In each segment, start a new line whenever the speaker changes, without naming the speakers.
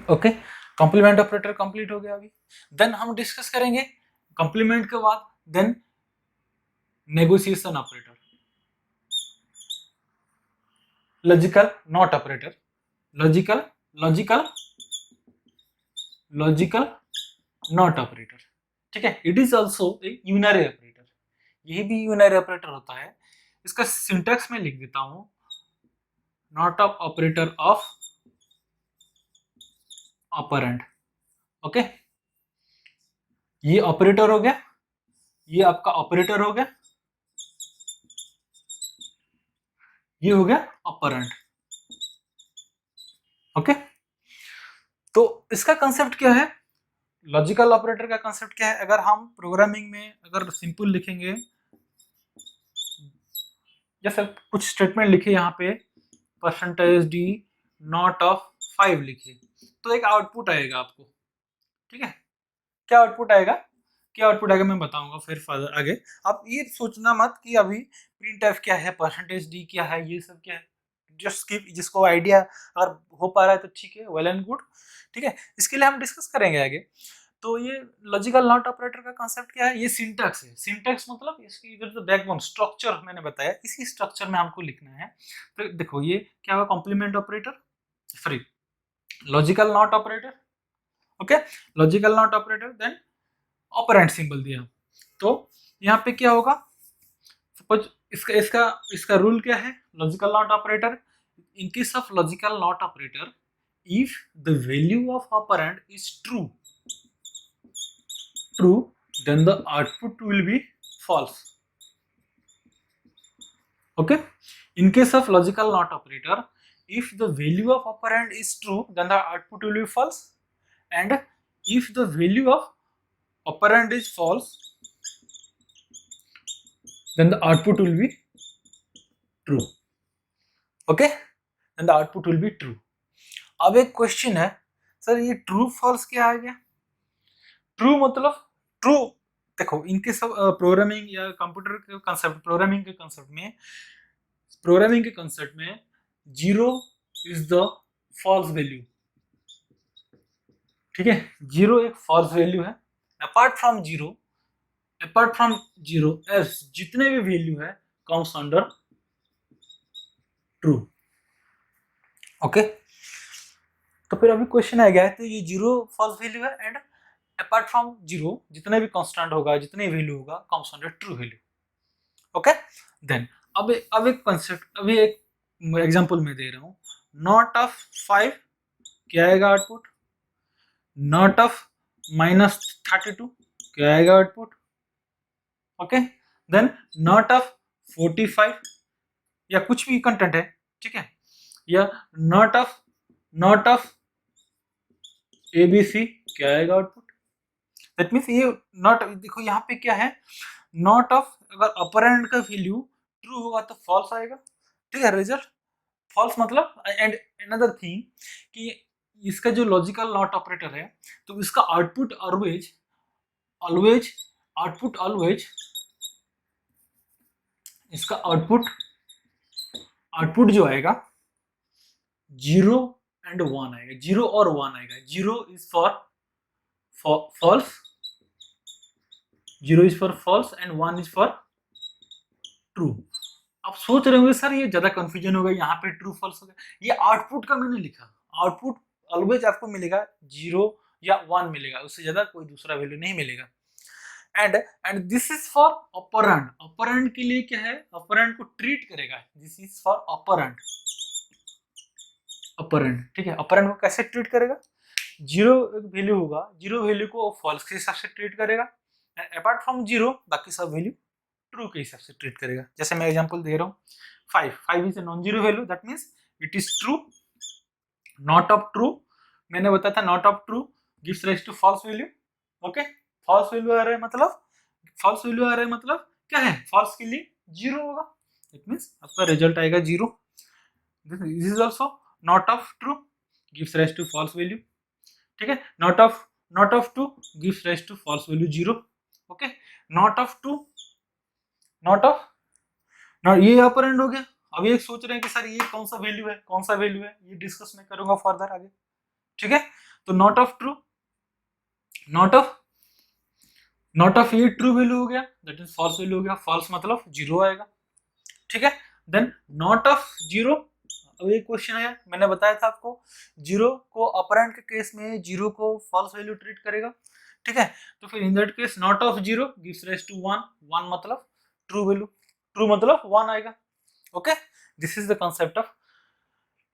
Okay, complement operator complete हो गया अभी। देन हम डिस्कस करेंगे कॉम्प्लीमेंट के बाद then negotiation operator, logical not operator, logical logical logical not operator. ठीक है, it is also a unary operator, यही भी यूनरी ऑपरेटर होता है। इसका सिंटैक्स में लिख देता हूं, not of operator of operand. Okay, ये ऑपरेटर हो गया, ये आपका ऑपरेटर हो गया, ये हो गया ऑपरेंड। ओके, तो इसका कंसेप्ट क्या है, लॉजिकल ऑपरेटर का कंसेप्ट क्या है? अगर हम प्रोग्रामिंग में अगर सिंपल लिखेंगे, जैसे कुछ स्टेटमेंट लिखे यहाँ पे %d नॉट ऑफ 5 लिखे, तो एक आउटपुट आएगा आपको। ठीक है, क्या आउटपुट आएगा, क्या आउटपुट आएगा मैं बताऊंगा फिर फर्दर आगे। आप ये सोचना मत कि अभी printf क्या है, %d क्या है, ये सब क्या है, जस्ट कीप, जिसको आइडिया अगर हो पा रहा है तो ठीक है, वेल एंड गुड। ठीक है, इसके लिए हम डिस्कस करेंगे आगे। तो ये लॉजिकल नॉट ऑपरेटर का कांसेप्ट क्या है, ये सिंटैक्स है। सिंटैक्स मतलब इसकी इधर जो बैकबोन स्ट्रक्चर मैंने बताया, इसी स्ट्रक्चर में हमको लिखना है। तो देखो ये क्या हुआ, complement operator, sorry logical not operator. Okay, logical not operator, then operand symbol दिया। तो यहाँ पे क्या होगा, सपोज इसका इसका इसका रूल क्या है, logical not operator, in case of logical not operator, if the value of operand is true, then the output will be false. Okay, in case of logical not operator, if the value of operand is true, then the output will be false, and if the value of operand is false, then the output will be true. Okay, then the output will be true. अब एक question है, sir ये true false क्या आ गया? True मतलब true, देखो इनके सब प्रोग्रामिंग या कंप्यूटर के कंसेप्ट, प्रोग्रामिंग के कंसेप्ट में zero is the false value. ठीक है, जीरो एक फॉल्स वैल्यू है। अपार्ट फ्रॉम जीरो एल्स जितने भी वैल्यू है कम्स अंडर ट्रू। ओके, तो फिर अभी क्वेश्चन आ गया है, तो ये जीरो फॉल्स वैल्यू है, एंड अपार्ट फ्रॉम जीरो जितने भी कांस्टेंट होगा, जितने वैल्यू होगा, comes under true value. Okay, then अब एक कंसेप्ट, अभी एक एग्जांपल में दे रहा हूं, नॉट ऑफ 5 क्या आएगा आउटपुट, नॉट ऑफ -32 क्या आएगा output. Okay, then not of 45 या कुछ भी कंटेंट है, ठीक है, या नॉट ऑफ ABC क्या आएगा आउटपुट। दैट मीन्स ये नॉट, देखो यहाँ पे क्या है, नॉट ऑफ, अगर ऑपरेंड का वैल्यू ट्रू होगा तो फॉल्स आएगा। ठीक है, रिजल्ट फॉल्स मतलब, एंड अनदर थिंग कि इसका जो लॉजिकल नॉट ऑपरेटर है, तो इसका output always always output always, इसका आउटपुट जो आएगा 0 एंड 1 आएगा, 0 और 1 आएगा। 0 is for false, 0 is for false and 1 is for true. आप सोच रहे होंगे सर ये ज्यादा कंफ्यूजन होगा, यहाँ पे ट्रू फॉल्स हो गया। ये आउटपुट का मैंने लिखा, आउटपुट ऑलवेज आपको मिलेगा 0 या 1 मिलेगा, उससे ज्यादा कोई दूसरा वैल्यू नहीं मिलेगा। And this is for operand. Operand के लिए क्या है, ऑपरेंड को ट्रीट करेगा, this is for operand. Operand, ठीक है, ऑपरेंड को कैसे ट्रीट करेगा, जीरो वैल्यू होगा, जीरो वैल्यू को फॉल्स के हिसाब से ट्रीट करेगा, अपार्ट फ्रॉम जीरो बाकी सब वैल्यू ट्रू के हिसाब से ट्रीट करेगा। जैसे मैं एग्जांपल दे रहा हूँ, 5 is a non zero value, that means it is true. Not of true, मैंने बताया था not of true gives rise to false value. Okay, false value आ रहा है मतलब, फॉल्स वैल्यू आ रहा है मतलब क्या है, फॉल्स के लिए जीरो होगा, इट मीन्स आपका रिजल्ट आएगा zero. This is also not of true gives rise to false value. ठीक है, not of two gives rise to false value zero. Okay, not of two, not of, ये operand हो गया। अभी एक सोच रहे हैं कि सर ये कौन सा वैल्यू है, ये डिस्कस मैं करूंगा फर्दर आगे। ठीक है, तो not of true, not of ये ट्रू वैल्यू हो गया, दैट इज फॉल्स वैल्यू हो गया, फॉल्स मतलब जीरो आएगा, ठीक है। देन नॉट ऑफ जीरो, अब एक क्वेश्चन है, मैंने बताया था आपको जीरो को ऑपरेंड के केस में जीरो को फॉल्स वैल्यू ट्रीट करेगा, ठीक है। तो फिर in that case not of zero gives rise to one, one मतलब ट्रू वैल्यू, ट्रू मतलब वन आएगा, okay. This is the concept of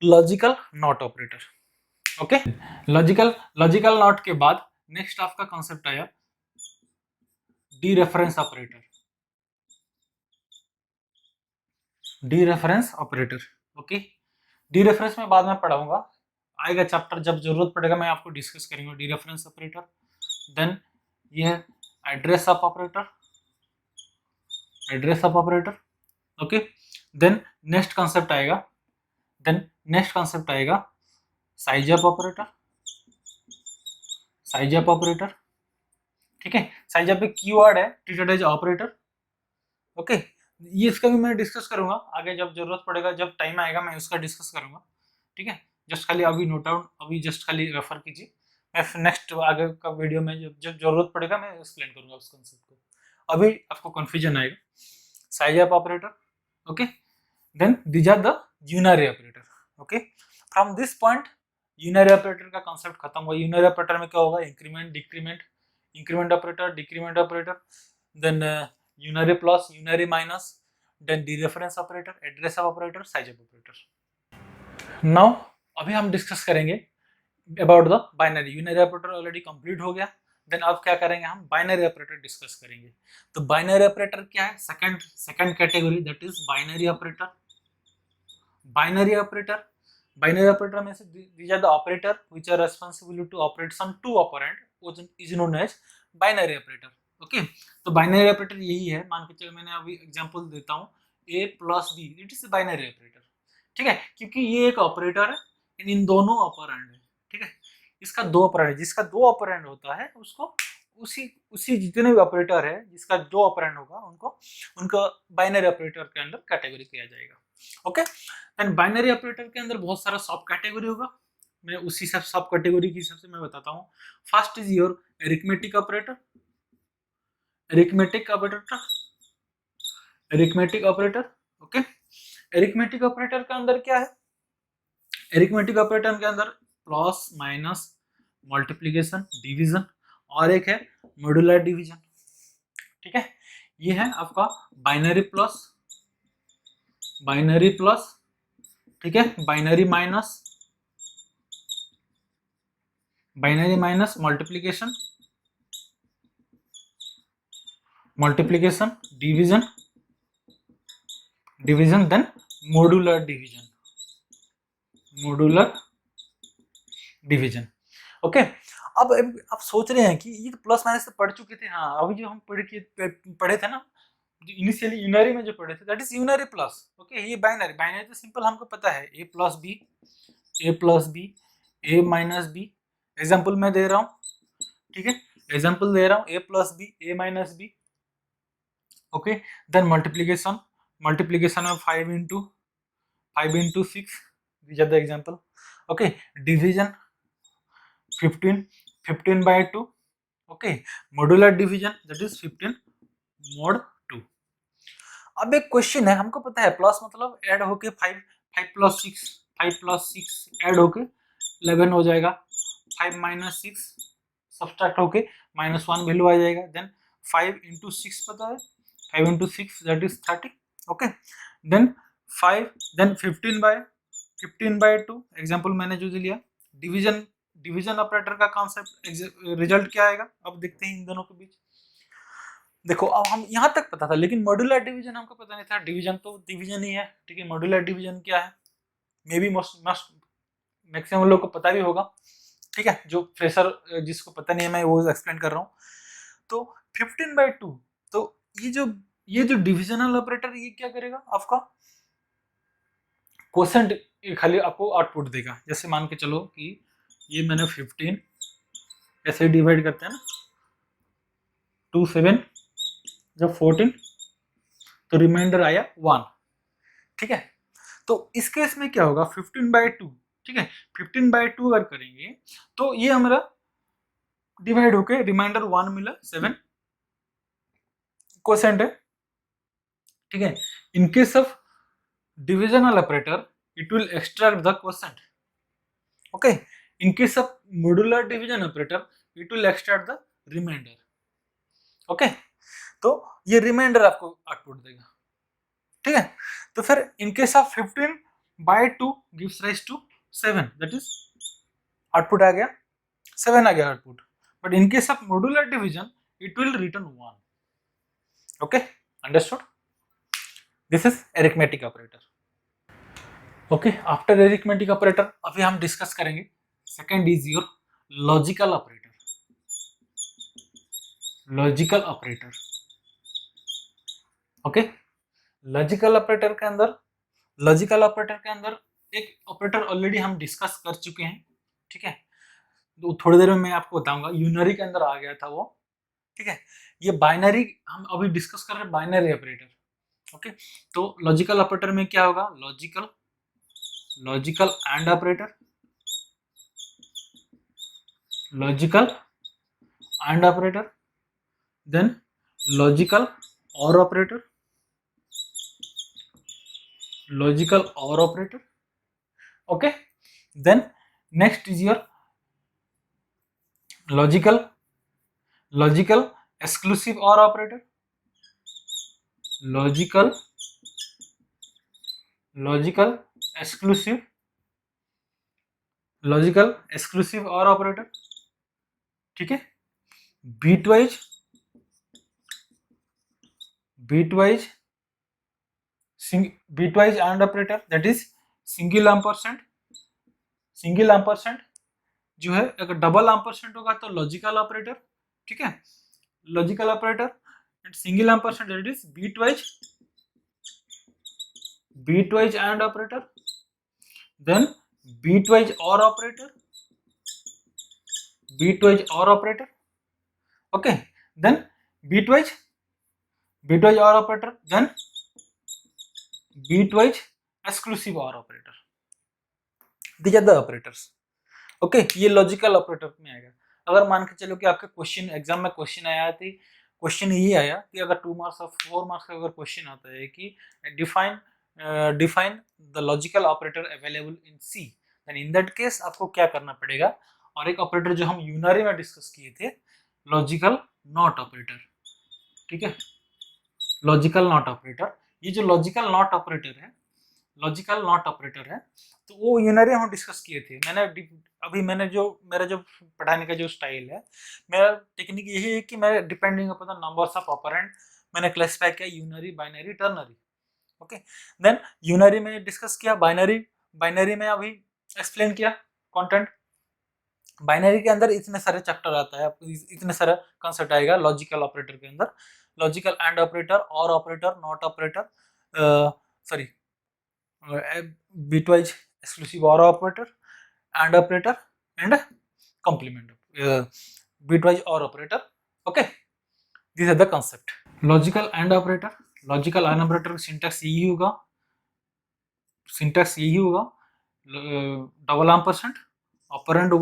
logical not operator, okay. Logical not के बाद नेक्स्ट आपका कंसेप्ट आया dereference operator, dereference operator, okay. Dereference में बाद में पढ़ाऊंगा, आएगा चैप्टर, जब जरूरत पड़ेगा मैं आपको डिस्कस करेंगे डी रेफरेंस ऑपरेटर। देन ये है address of operator, address of operator, okay. Then next concept आएगा size of operator, size of operator, ठीक है। साइज ऑफ एक कीवर्ड है ट्रीटेड एज ऑपरेटर, ओके। ये इसका भी मैं डिस्कस करूंगा आगे, जब जरूरत पड़ेगा, जब टाइम आएगा मैं उसका डिस्कस करूंगा, ठीक है। जस्ट खाली अभी नोट डाउन, अभी जस्ट खाली रेफर कीजिए, मैं नेक्स्ट आगे का वीडियो में जब जरूरत पड़ेगा मैं एक्सप्लेन करूंगा उस कंसेप्ट को, अभी आपको कंफ्यूजन आएगा। Size of operator, okay. Then these are the unary operator, okay. From this point unary operator का कॉन्सेप्ट खत्म हुआ। यूनरी ऑपरेटर में क्या होगा, increment decrement, increment operator, decrement operator, then unary plus, unary minus, then dereference operator, address of operator, size of operator. Now अभी हम discuss करेंगे about the binary. Unary operator already complete हो गया, then अब क्या करेंगे, हम बाइनरी ऑपरेटर डिस्कस करेंगे। तो बाइनरी ऑपरेटर क्या है, second category, that is binary operator. Binary operator, binary operator में से these are the operator which are responsible to operate some two operand which is known as binary operator, okay. तो binary operator यही है, मान के चलो मैंने अभी एग्जांपल देता हूँ a plus B, it is binary operator, ठीक है, क्योंकि ये एक ऑपरेटर है, इन दोनों ऑपरेंड है, ठीक है। इसका दो ऑपरेंड, जिसका दो ऑपरेंड होता है उसको उसी उसी जितने भी ऑपरेटर है जिसका दो ऑपरेंड होगा उनको बाइनरी ऑपरेटर के अंदर कैटेगरी किया जाएगा, ओके। एंड बाइनरी ऑपरेटर के अंदर बहुत सारा सब कैटेगरी होगा, मैं उसी सब कैटेगरी के हिसाब से मैं बताता हूँ। First is your arithmetic operator, arithmetic operator, arithmetic operator, okay. Arithmetic operator के अंदर क्या है, अरिथमेटिक ऑपरेटर के अंदर प्लस माइनस मल्टीप्लिकेशन डिवीजन और एक है मॉड्यूलर डिवीजन, ठीक है। ये है आपका बाइनरी प्लस, बाइनरी प्लस, ठीक है, binary minus, binary minus multiplication, multiplication division, division, then modular division, modular division, okay. अब आप सोच रहे हैं कि ये तो प्लस माइनस तो पढ़ चुके थे, हाँ अभी जो हम पढ़े थे ना इनिशियली यूनरी में जो पढ़े थे, that is unary plus, okay. ये बाइनरी, बाइनरी तो सिंपल हमको पता है, A plus B, A plus B, A minus B, example मैं दे रहा हूँ, ठीक है, एग्जाम्पल दे रहा हूँ, A plus B, A minus B, okay. Then multiplication, multiplication में 5 into 6, these are the example, okay. Division 15 by 2, okay. Modular division, that is 15 mod 2। अब एक क्वेश्चन है, हमको पता है प्लस मतलब ऐड होके 5 प्लस 6 ऐड होके 11 हो जाएगा, 5 माइनस 6 सब्सट्रैक्ट होके -1 वैल्यू आ जाएगा, देन 5 into 6 पता है, 5 into 6 that is 30, okay. then 5, then 15 by 2, example मैंने जो लिया। डिवीजन ऑपरेटर का कॉन्सेप्ट रिजल्ट क्या आएगा, अब देखते हैं इन दोनों के बीच। देखो अब हम यहाँ तक पता था, लेकिन मॉड्यूलर डिवीजन हमको पता नहीं था। डिवीजन तो डिवीजन ही है, ठीक है। मॉड्यूलर डिवीजन क्या है, मे बी मैक्सिमम लोग को पता भी होगा, ठीक है। जो फ्रेशर जिसको पता नहीं है मैं वो एक्सप्लेन कर रहा हूँ। तो 15 by 2, तो ये जो डिविजनल ऑपरेटर ये क्या करेगा, आपका क्वोशेंट खाली आपको आउटपुट देगा। जैसे मान के चलो कि ये मैंने 15 ऐसे डिवाइड करते हैं ना, 2 7 जब 14 तो रिमाइंडर आया 1, ठीक है। तो इस केस में क्या होगा, 15 by 2 ठीक है, 15/2 अगर करेंगे तो ये हमारा डिवाइड होके रिमाइंडर 1 मिला, 7 क्वोशेंट है। ठीक है, in case of divisional operator it will extract the quotient. Okay, in case of modular division operator it will extract the reminder. Okay, तो ये रिमाइंडर आपको आउटपुट देगा। ठीक है, तो फिर in case of 15/2 gives rise to 7, that is output आ गया 7 आ गया output. But in case of modular division it will return 1। Okay, understood? This is arithmetic operator. Okay, after arithmetic operator अभी हम डिस्कस करेंगे second is your logical operator. Logical operator, okay, logical operator के अंदर एक operator already हम discuss कर चुके हैं। ठीक है, तो थोड़ी देर में मैं आपको बताऊंगा, यूनरी के अंदर आ गया था वो। ठीक है, ये बाइनरी हम अभी डिस्कस कर रहे हैं, बाइनरी ऑपरेटर। ओके, तो लॉजिकल ऑपरेटर में क्या होगा? Logical and operator, logical and operator, then logical or operator, logical or operator. Okay, then next is your logical exclusive or operator, logical exclusive or operator. ठीक है, bitwise and operator, that is single ampersand जो है, अगर double ampersand होगा तो logical operator. ठीक है, logical operator and single ampersand that is bitwise and operator, then bitwise or operator. Okay, then bitwise or operator, then bitwise exclusive or operator. These are the operators. Okay, ये logical operator में आएगा। अगर मान के चलो कि आपके question exam में क्वेश्चन आया थी, क्वेश्चन ये आया कि अगर 2 मार्क्स और 4 मार्क्स का अगर क्वेश्चन आता है कि define the logical operator available in C, then in that case आपको क्या करना पड़ेगा? और एक ऑपरेटर जो हम यूनरी में डिस्कस किए थे, लॉजिकल नॉट ऑपरेटर। ठीक है, लॉजिकल नॉट ऑपरेटर, ये जो लॉजिकल नॉट ऑपरेटर है तो वो यूनरी हम डिस्कस किए थे। मैंने जो मेरा जो पढ़ाने का जो स्टाइल है, मेरा टेक्निक यही है कि मैं depending upon the numbers of operand मैंने क्लासिफाई किया unary, binary, ternary. Okay, then unary में डिस्कस किया, बाइनरी में अभी एक्सप्लेन किया कंटेंट। बाइनरी के अंदर इतने सारे चैप्टर आता है, इतने सारा कॉन्सेप्ट आएगा लॉजिकल ऑपरेटर के अंदर, लॉजिकल एंड ऑपरेटर, और operator, not operator, sorry bitwise exclusive or operator, and operator, and complement, bitwise or operator. Okay, these are the concept. Logical and operator syntax यही होगा, double ampersand, operand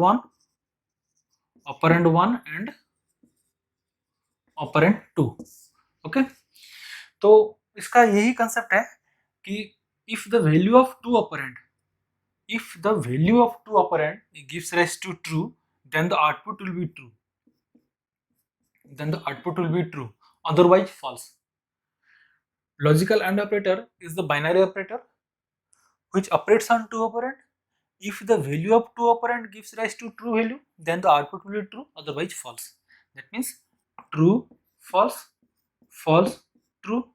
1 and operand 2। Okay, तो इसका यही concept है कि if the value of two operand gives rise to true, then the output will be true, otherwise false. Logical AND operator is the binary operator which operates on two operand. If the value of two operand gives rise to true value, then the output will be true, otherwise false. That means true, false, true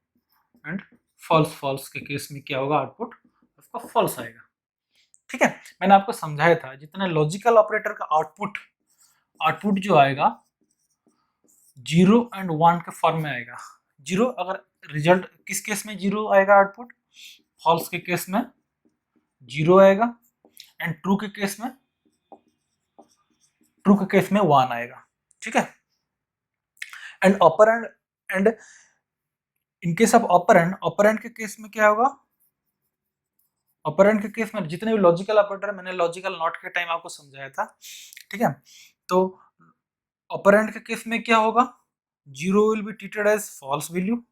and false के case में क्या होगा? Output आपका false आएगा। ठीक है, मैंने आपको समझाया था जितने लॉजिकल ऑपरेटर का आउटपुट जो आएगा 0 एंड 1 के फॉर्म में आएगा। 0 अगर रिजल्ट किस केस में 0 आएगा आउटपुट? फॉल्स के केस में 0 आएगा, एंड ट्रू के केस में 1 आएगा। ठीक है, and operand, and in case of operand के केस में क्या होगा? ऑपरेंड के केस में जितने भी लॉजिकल ऑपरेटर मैंने लॉजिकल नॉट के टाइम आपको समझाया था, ठीक है। तो ऑपरेंड के केस में क्या होगा, 0 will be treated as false value,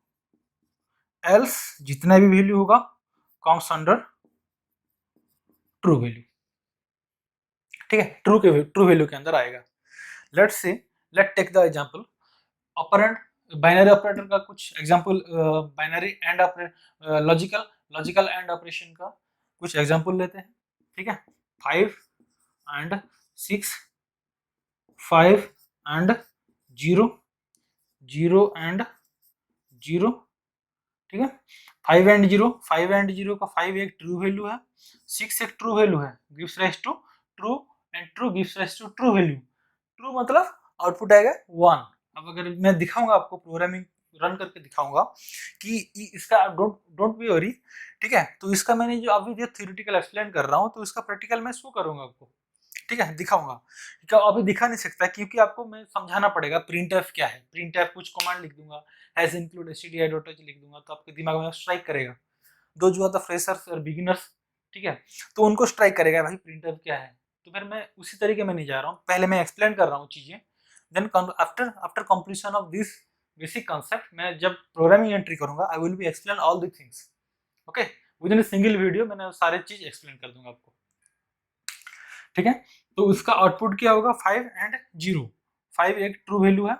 else जितना भी वैल्यू होगा कम्स अंडर ट्रू वैल्यू, ठीक है, ट्रू वैल्यू के अंदर आएगा। Let take the example operand binary operator का कुछ example, binary and logical and operation का कुछ एग्जांपल लेते हैं, ठीक है। 5 एंड 6, 5 एंड 0, 0 एंड 0, ठीक है। 5 एंड 0, 5 एंड 0 का 5 एक ट्रू वैल्यू है, 6 एक ट्रू वैल्यू है, gives rise to true and true gives rise to true value. True मतलब आउटपुट आएगा 1। अब अगर मैं दिखाऊंगा आपको प्रोग्रामिंग रन करके दिखाऊंगा कि इसका डोंट बी वरी, ठीक है। तो इसका मैंने जो अभी जो थ्योरेटिकल एक्सप्लेन कर रहा हूँ तो इसका प्रैक्टिकल मैं शो करूंगा आपको, ठीक है, दिखाऊंगा। क्या अभी दिखा नहीं सकता क्योंकि आपको मैं समझाना पड़ेगा प्रिंटफ क्या है। प्रिंटफ कुछ कमांड लिख दूंगा, हैज इंक्लूड stdio.h लिख दूंगा तो आपके दिमाग में स्ट्राइक करेगा। दो जो आता फ्रेशर्स और बिगिनर्स, ठीक है, तो उनको स्ट्राइक करेगा भाई प्रिंटफ क्या है। तो फिर मैं उसी तरीके में नहीं जा रहा हूँ, पहले मैं एक्सप्लेन कर रहा हूँ चीजें, then after completion of this basic concept मैं जब प्रोग्रामिंग एंट्री करूंगा I will be explain all the things, okay. Within a single video मैंने सारे चीज एक्सप्लेन कर दूंगा आपको, ठीक है। तो उसका आउटपुट क्या होगा, 5 एंड 0। 5 एक ट्रू वैल्यू है,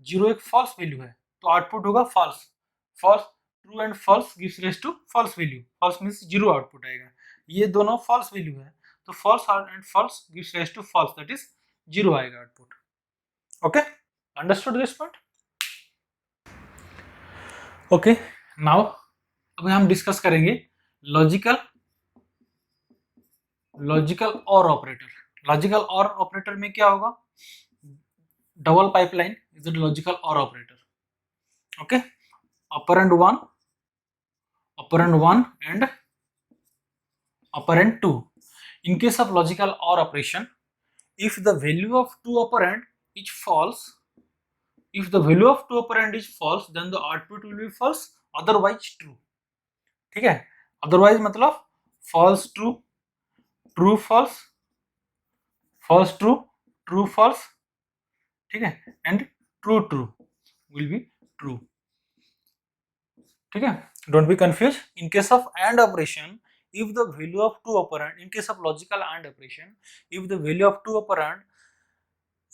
0 एक फॉल्स वैल्यू है, तो आउटपुट होगा false. False, true and false gives rise to false value, false means 0 output आएगा। ये दोनों फॉल्स वैल्यू है तो false and false gives rise to false, that is 0 आएगा output, okay. Understood this point? Okay, now अभी हम discuss करेंगे logical or operator. Logical or operator में क्या होगा, double pipeline is the logical or operator, okay. Operand 1 and operand 2. In case of logical OR operation, if the value of two operand is false, then the output will be false, otherwise true, ठीक है। otherwise मतलब false true, true false, false true, true false, ठीक है, and true true will be true, ठीक है। don't be confused. In case of AND operation, if the value of two operand, in case of logical AND operation, if the value of two operand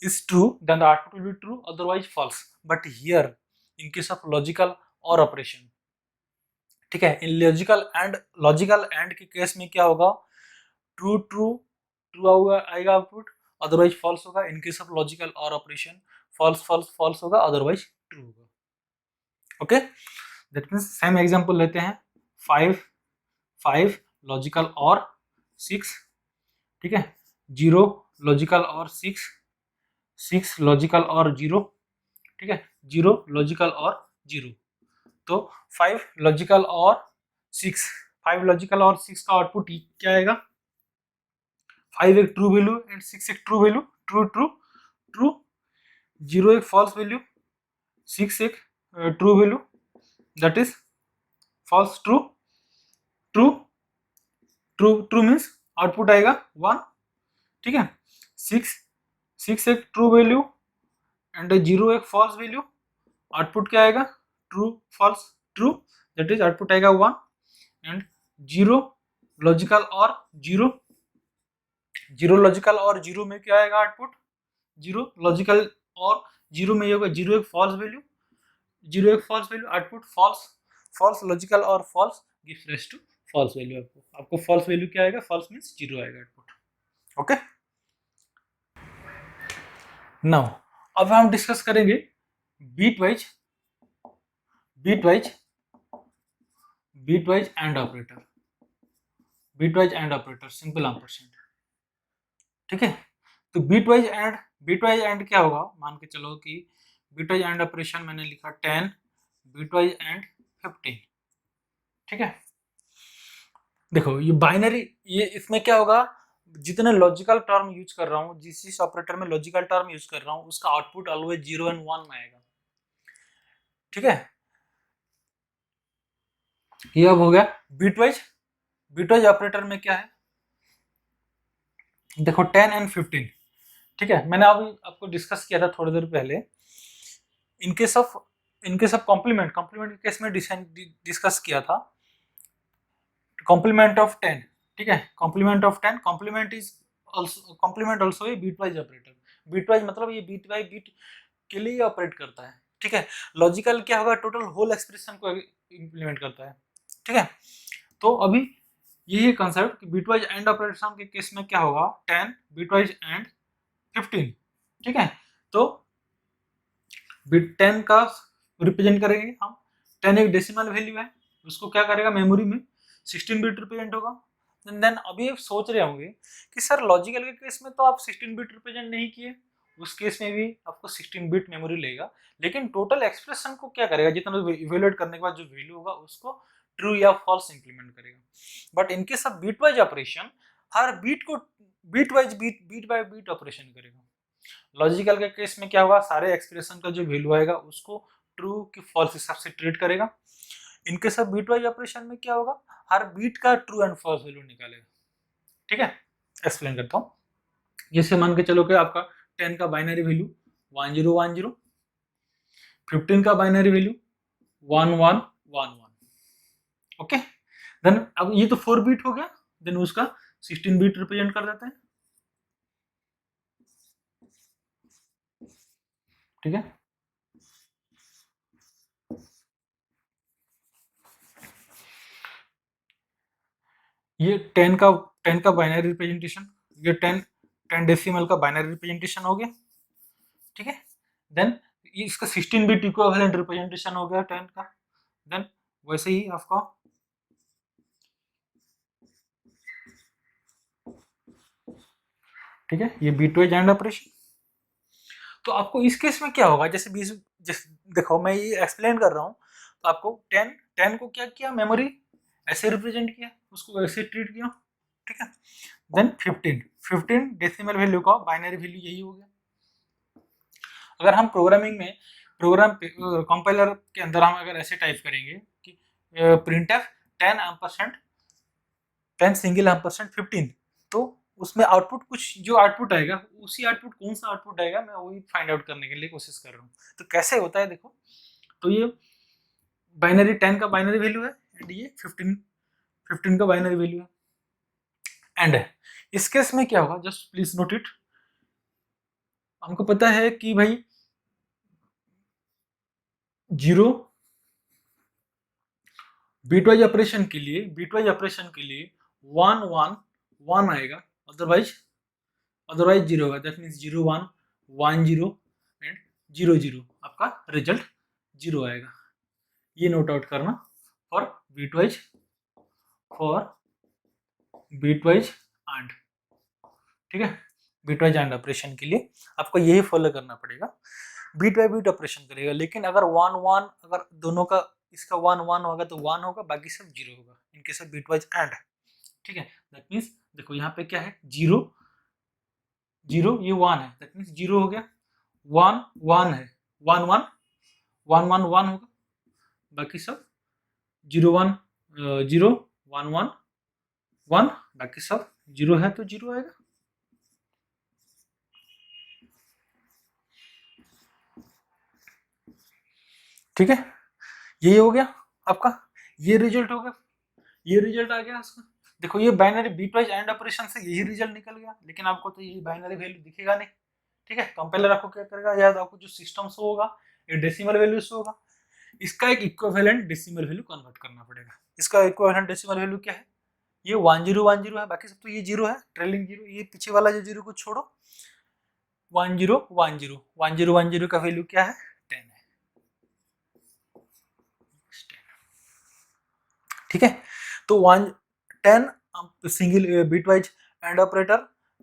is true, then the output will be true, otherwise false. But here, in case of logical OR operation, ठीक है, in logical and के case में क्या होगा, true true true आएगा output, otherwise false होगा। In case of logical OR operation false false false होगा, otherwise true होगा, okay. That means same example लेते हैं, 5 लॉजिकल OR 6, ठीक है, 0 लॉजिकल OR 6 लॉजिकल OR 0, ठीक है, 0 लॉजिकल OR 0। तो 5 लॉजिकल OR 6, 5 लॉजिकल OR 6 का आउटपुट क्या आएगा, 5 एक ट्रू वैल्यू एंड 6 एक true value, true true true, 0 एक फॉल्स वैल्यू, 6 एक true value, that is false true true true true means output आएगा 1, ठीक है। 6 एक ट्रू वैल्यू एंड 0 एक फॉल्स वैल्यू, आउटपुट क्या आएगा, true false true, that is output आएगा 1 एंड 0 लॉजिकल और 0 लॉजिकल और 0 में क्या आएगा आउटपुट, 0 लॉजिकल और 0 में ये होगा 0 एक फॉल्स वैल्यू, 0 एक false value, output false logical or false gives rise to false value. आपको फॉल्स वैल्यू क्या आएगा, फॉल्स मींस 0 आएगा आउटपुट, ओके। नाउ अब हम डिस्कस करेंगे bitwise and operator, simple ampersand, ठीक है। तो बीट वाइज एंड क्या होगा, मान के चलो कि बीट वाइज एंड ऑपरेशन मैंने लिखा 10, बीट वाइज एंड 15, ठीक है। देखो ये बाइनरी, ये इसमें क्या होगा, जितने लॉजिकल टर्म यूज कर रहा हूँ, जिस ऑपरेटर में लॉजिकल टर्म यूज कर रहा हूँ उसका आउटपुट ऑलवेज 0 एंड 1 में आएगा, ठीक है। ये अब हो गया बीट वाइज बिटवाइज ऑपरेटर में क्या है, देखो 10 एंड 15, ठीक है। मैंने अभी आपको डिस्कस किया था थोड़ी देर पहले, इनकेस ऑफ कॉम्प्लीमेंट के केस में डिस्कस किया था कॉम्प्लीमेंट ऑफ 10, ठीक है। कॉम्प्लीमेंट ऑफ 10, कॉम्प्लीमेंट ऑल्सो ये बीटवाइज ऑपरेटर। बीटवाइज मतलब ये बीट बाई बीट के लिए ऑपरेट करता है, ठीक है। लॉजिकल क्या होगा, टोटल होल एक्सप्रेशन को इंप्लीमेंट करता है, ठीक है। तो अभी यही कंसेप्ट कि बीटवाइज एंड ऑपरेशन के केस में क्या होगा, 10 बीटवाइज एंड 15, ठीक है। तो बिट 10 का रिप्रेजेंट करेंगे हम, 10 एक डेसिमल वैल्यू है, उसको क्या करेगा, मेमोरी में 16 बिट रिप्रेजेंट होगा। देन अभी आप सोच रहे होंगे कि सर लॉजिकल के केस में तो आप 16 बिट रिप्रेजेंट नहीं किए, उस केस में भी आपको 16 बिट मेमोरी लेगा, लेकिन टोटल एक्सप्रेशन को क्या करेगा, जितना इवेल्युएट करने के बाद जो वैल्यू होगा उसको ट्रू या फॉल्स इंप्लीमेंट करेगा। But in case of bitwise operation, हर बीट को बीट बाय बीट ऑपरेशन करेगा। लॉजिकल के केस में क्या होगा, सारे एक्सप्रेशन का जो वैल्यू आएगा उसको ट्रू की फॉल्स हिसाब से ट्रीट करेगा। इनके सब बीट वाइज ऑपरेशन में क्या होगा, हर बीट का ट्रू एंड फॉल्स वैल्यू निकालेगा, ठीक है। एक्सप्लेन करता हूँ, जैसे मान के चलो कि आपका 10 का बाइनरी वैल्यू 1010, 15 का बाइनरी वैल्यू 1111, ओके। देन अब ये तो 4 बीट हो गया, देन उसका 16 बीट रिप्रेजेंट कर देते हैं, ठीक है। ये 10 का बाइनरी रिप्रेजेंटेशन, ये 10 डेसिमल का बाइनरी रिप्रेजेंटेशन हो गया, ठीक है। देन इसका 16 बिट इक्विवेलेंट रिप्रेजेंटेशन हो गया 10 का। देन वैसे ही आपका ठीक है, ये बीट वाइज एंड ऑपरेशन। तो आपको इस केस में क्या होगा, जैसे 20 देखो मैं ये एक्सप्लेन कर रहा हूँ, तो आपको 10 को क्या किया, मेमोरी ऐसे रिप्रेजेंट किया, उसको ऐसे ट्रीट किया, ठीक है। देन 15 डेसिमल वैल्यू का बाइनरी वैल्यू यही हो गया। अगर हम प्रोग्रामिंग में कंपाइलर के अंदर हम अगर ऐसे टाइप करेंगे कि प्रिंटफ 10 सिंगल एम्परसेंट 15, तो उसमें आउटपुट कुछ जो आउटपुट आएगा, उसी आउटपुट कौन सा आउटपुट आएगा मैं वही फाइंड आउट करने के लिए कोशिश कर रहा हूँ। तो कैसे होता है देखो, तो ये बाइनरी 10 का बाइनरी वैल्यू है एंड ये 15 का बाइनरी वैल्यू है, एंड इस केस में क्या होगा, जस्ट प्लीज नोट इट। हमको पता है कि भाई 0 बीटवाइज ऑपरेशन के लिए 1 आएगा, अदरवाइज 0 होगा। दैट मीन्स 0 1 1 0 एंड 0 0, आपका रिजल्ट 0 आएगा। ये नोट आउट करना फॉर बीटवाइज एंड, ठीक है। बीटवाइज एंड ऑपरेशन के लिए आपको यही फॉलो करना पड़ेगा, बीट बाय बीट ऑपरेशन करेगा। लेकिन अगर 1 1 अगर दोनों का इसका 1 1 होगा तो 1 होगा, बाकी सब 0 होगा इनके सब बीटवाइज एंड, ठीक है। दैट मीन्स देखो यहाँ पे क्या है, 0 0 ये 1 है, दैट मीन्स 0 हो गया, 1 1 है, 1 1 1 1 1 होगा, बाकी सब 0 1 0 1 1 1, बाकी सब 0 है तो 0 आएगा। ठीक है, यही हो गया आपका, ये रिजल्ट होगा, ये रिजल्ट आ गया उसका। देखो ये बाइनरी बीटवाइज एंड ऑपरेशन से यही रिजल्ट निकल गया, लेकिन आपको तो ये बाइनरी वैल्यू दिखेगा नहीं, ठीक है। कंपाइलर आपको क्या करेगा, याद आपको जो सिस्टम शो होगा ये डेसिमल वैल्यू शो होगा, इसका एक इक्विवेलेंट डेसिमल वैल्यू कन्वर्ट करना पड़ेगा। इसका इक्विवेलेंट डेसिमल वैल्यू क्या है, ये 1010 है, बाकी सब तो ये 0 है, ट्रेलिंग 0, ये पीछे वाला जो 0 को छोड़ो, 1010 का वैल्यू क्या है, 10 है, ठीक है। तो 10 सिंगल बिटवाइज एंड ऑपरेटर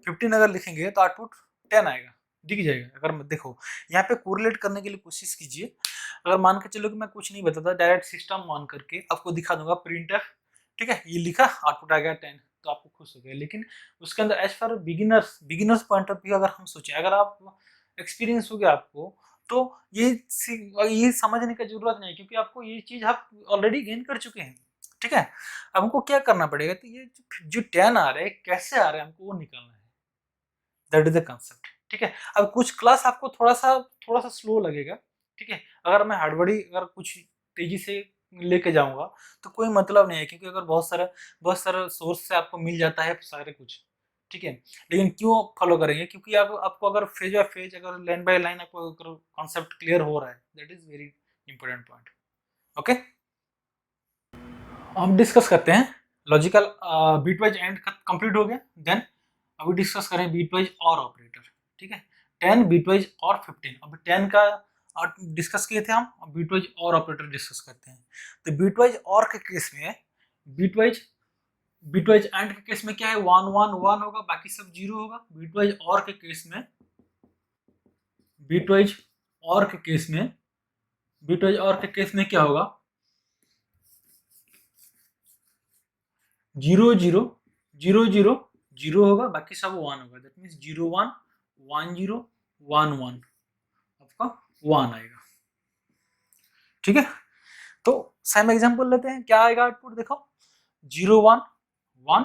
15 अगर लिखेंगे तो आउटपुट 10 आएगा, दिख जाएगा। अगर देखो यहाँ पे कोरिलेट करने के लिए कोशिश कीजिए, अगर मान के चलो कि मैं कुछ नहीं बताता, डायरेक्ट सिस्टम मान करके आपको दिखा दूंगा प्रिंटफ, ठीक है, ये लिखा आउटपुट आ गया 10, तो आपको खुश हो गया। लेकिन उसके अंदर as for beginners point of view अगर हम सोचें, अगर आप एक्सपीरियंस हो गया आपको, तो ये समझने का जरूरत नहीं, क्योंकि आपको ये चीज आप ऑलरेडी गेन कर चुके हैं। ठीक है, अब हमको क्या करना पड़ेगा, तो ये जो 10 आ रहे हैं कैसे आ रहे हैं हमको वो निकालना है, दैट इज द कंसेप्ट। ठीक है, अब कुछ क्लास आपको थोड़ा सा स्लो लगेगा। ठीक है, अगर मैं हड़बड़ी अगर कुछ तेजी से लेके जाऊंगा तो कोई मतलब नहीं है, क्योंकि अगर बहुत सारा सोर्स से आपको मिल जाता है सारे कुछ। ठीक है, लेकिन क्यों फॉलो करेंगे, क्योंकि आपको अगर फेज बाय फेज अगर लाइन बाय लाइन आपको अगर कॉन्सेप्ट क्लियर हो रहा है, that is very important point. Okay, हम डिस्कस करते हैं logical bitwise and complete हो गया। देन अभी डिस्कस करें बीट वाइज और ऑपरेटर। ठीक है, 10 बीट वाइज और 15। अब 10 का डिस्कस किए थे हम, अब बीट वाइज और ऑपरेटर डिस्कस करते हैं। तो बीट वाइज और के केस में बीट वाइज एंड के केस में क्या है, 1 1 1 होगा, बाकी सब 0 होगा। बीट वाइज और के केस में बीट वाइज और के केस में बीट वाइज और के केस में क्या होगा, 0 0 0 0 0 होगा, बाकी सब 1 होगा। दैट मीन्स 0 1 1 0 1 1 आपका 1 आएगा। ठीक है, तो सेम एग्जांपल लेते हैं, क्या आएगा आउटपुट देखो, 0 1 1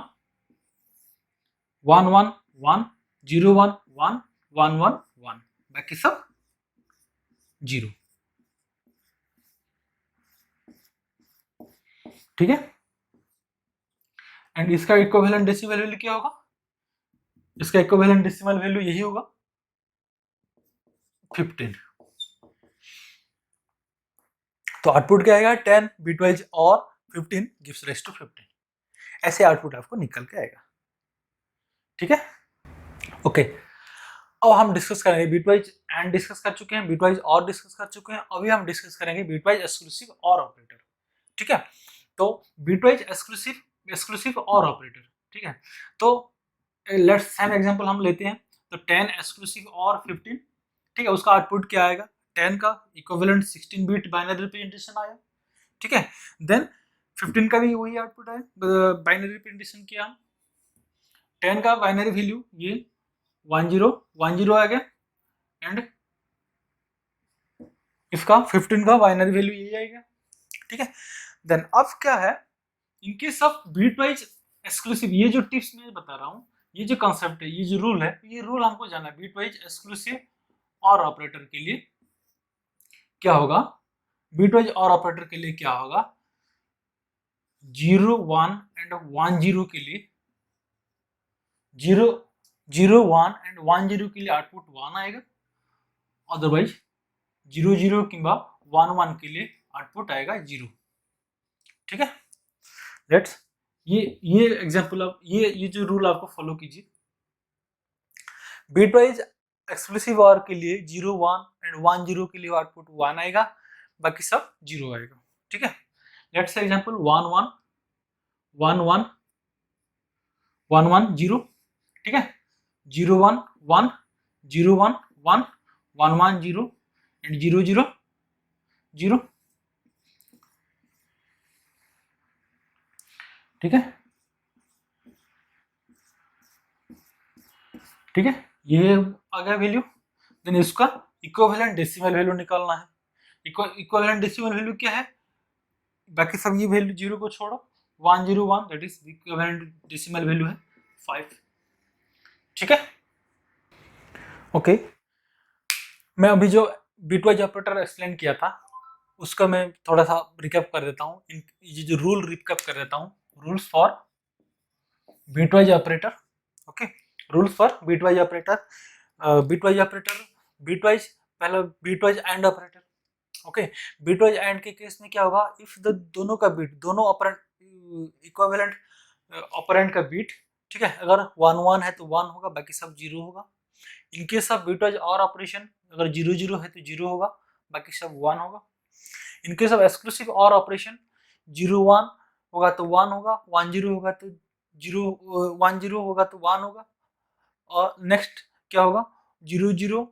1 1 1 0 1 1 1 1 1, बाकी सब 0। ठीक है, एंड इसका इक्विवेलेंट डेसिमल वैल्यू क्या होगा, इसका इक्विवेलेंट डेसिमल वैल्यू यही होगा 15। तो आउटपुट क्या आएगा, 10 बिटवाइज और 15 गिव्स राइज टू 15। ऐसे आउटपुट आपको निकल के आएगा। ठीक है, ओके, अब हम डिस्कस करेंगे बीटवाइज एंड डिस्कस कर चुके हैं, बीटवाइज और डिस्कस कर चुके हैं, अभी हम डिस्कस करेंगे बीटवाइज एक्सक्लूसिव और ऑपरेटर। ठीक है, तो बीटवाइज एक्सक्लूसिव और ऑपरेटर। ठीक है, तो लेट्स सेम एग्जांपल हम लेते हैं। तो 10 एक्सक्लूसिव और 15। ठीक है, उसका आउटपुट क्या आएगा, 10 का इक्विवेलेंट 16 बिट बाइनरी रिप्रेजेंटेशन आया। ठीक है, देन 15 का भी वही आउटपुट है, बाइनरी रिप्रेजेंटेशन किया हम। 10 का बाइनरी वैल्यू ये 1 0 1 0 आ गया, एंड इसका 15 का बाइनरी वैल्यू यही आएगा। ठीक है, देन अब क्या है, in case of bitwise exclusive, ये जो टिप्स मैं बता रहा हूँ, ये जो कंसेप्ट है, ये जो रूल है, ये रूल हमको जाना है। Beat wise exclusive or operator के लिए क्या होगा, बीट वाइज और ऑपरेटर के लिए क्या होगा, 0 1 एंड 1 0 के लिए 0 0 1 एंड 1 0 के लिए आउटपुट 1 आएगा, अदरवाइज 0 0 किंवा 1 1 के लिए आउटपुट आएगा 0। ठीक है, लेट्स ये एग्जांपल, अब ये जो रूल आपको फॉलो कीजिए। बीट वाइज एक्सक्लूसिव और के लिए 0 1 एंड 1 0 के लिए आउटपुट 1 आएगा, बाकी सब 0 आएगा। ठीक है, लेट्स से एग्जांपल 1 1 1 1 1 1 0। ठीक है, 0 1 1 0 1 1 1 1 0 एंड 0 0 0। ठीक है, ठीक है, ये आ गया वैल्यू। देन इसका इक्विवेलेंट डेसिमल वैल्यू निकालना है। इक्विवेलेंट डेसिमल वैल्यू क्या है, बाकी सब ये वैल्यू 0 को छोड़ो, 1 0 1, that is equivalent decimal value है 5। ठीक है, ओके, मैं अभी जो बिटवाइज ऑपरेटर एक्सप्लेन किया था उसका मैं थोड़ा सा रिकैप कर देता हूँ, ये जो रूल रिकैप कर देता हूँ, rules for bitwise operator. Okay, rules for bitwise operator, bitwise पहला bitwise and operator. Okay, bitwise and के केस में क्या होगा, इफ द दोनों का बीट, दोनों ऑपरेंड इक्विवेलेंट ऑपरेंड का बीट, ठीक है, अगर 1 1 है तो 1 होगा, बाकी सब 0 होगा। इन केस ऑफ बिटवाइज और ऑपरेशन, अगर 0 0 है तो 0 होगा, बाकी सब 1 होगा। इन केस ऑफ एक्सक्लूसिव और ऑपरेशन, 0 1 होगा तो 1 होगा, 1 0 होगा तो 0 1 0 होगा तो 1 होगा, और नेक्स्ट क्या होगा, 0 0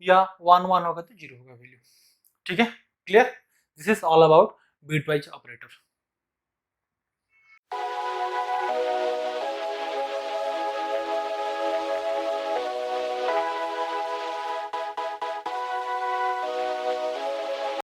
या 1 1 होगा तो 0 होगा वैल्यू। ठीक है, clear, this is all about bitwise operator.